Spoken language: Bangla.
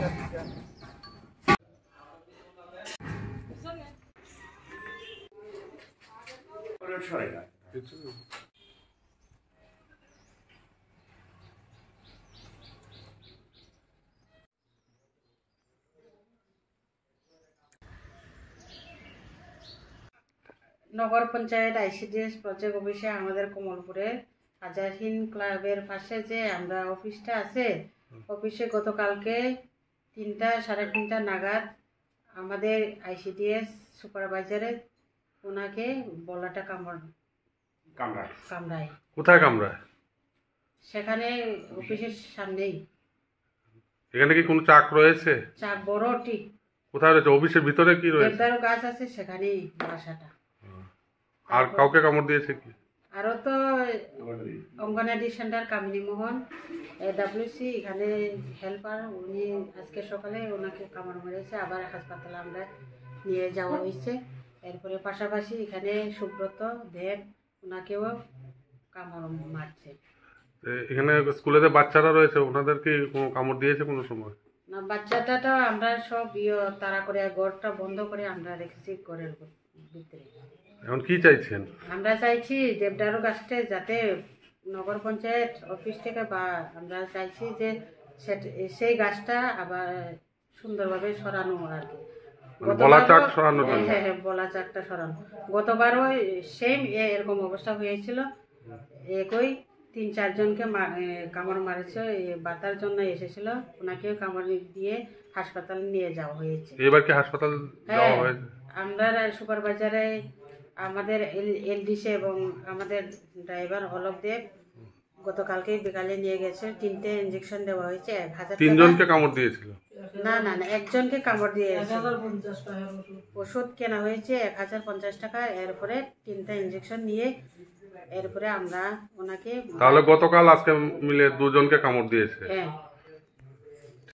নগর পঞ্চায়েত আইসিডিএস প্রজেক্ট অফিসে আমাদের কমলপুরে আজারহীন ক্লাবের পাশে যে আমরা অফিসটা আছে, অফিসে গতকালকে 3টা সাড়ে 3টা নাগাদ আমাদের আইসিডিএস সুপারভাইজারে ওনাকে বলাটা কামড়ায়। কোথায় কামড়ায়? সেখানে অফিসের সামনেই। এখানে কি কোনো চাক রয়েছে? চাক বড় ঠিক। কোথায় রয়েছে? অফিসের ভিতরে কি রয়েছে? দেবদারু গাছ আছে সেখানেই বাসাটা। আর কাউকে কামড় দিয়েছে কি? আরও তো অঙ্গনাদি সেন্টার কামিনী মোহন এডব্লিউসি এখানে হেল্পার, উনি আজকে সকালে ওনাকে কামড় মেরেছে, আবার হাসপাতালে আমরা নিয়ে যাওয়া হয়েছে। এরপরে পাশাপাশি এখানে সুব্রত দেব ওনাকেও কামড় মারছে। এখানে স্কুলে যে বাচ্চারা রয়েছে ওনাদের কি কোনো কামড় দিয়েছে কোনো সময়? না, বাচ্চাটা তো আমরা সব তাড়া করে ঘরটা বন্ধ করে আমরা রেখেছি ঘরের ভিতরে। এখন কি চাইছেন? আমরা চাইছি দেবদারু গাছটা যাতে নগর পঞ্চায়েত অফিস থেকে, বা আমরা চাইছি যে সেই গাছটা আবার সুন্দরভাবে সরানো আর কি। বলা চাক সরানো। হ্যাঁ, বলা চাকটা সরানো। গতবারও সেম এরকম অবস্থা হয়েছিল, একই 3-4 জনকে কামড় মারেছে, বাতার জন্য এসেছিল, ওনাকেও কামড় দিয়ে হাসপাতালে নিয়ে যাওয়া হয়েছে। এবার কি হাসপাতাল যাওয়া হয়েছে? আমরা সুপারভাইজারে আমাদের এলডিসি এবং আমাদের ড্রাইভার অলক দেব গতকালকে বিকালে নিয়ে গেছে। 3টে ইঞ্জেকশন দেওয়া হয়েছে। 1000 3 জনকে কামড় দিয়েছিল? না, একজনকে কামড় দিয়েছে। ওষুধ কেনা হয়েছে 1050 টাকা। এরপরে 3টা ইঞ্জেকশন নিয়ে এরপরে আমরা ওনাকে, তাহলে গতকাল আজকে মিলে 2 জনকে কামড় দিয়েছে। হ্যাঁ।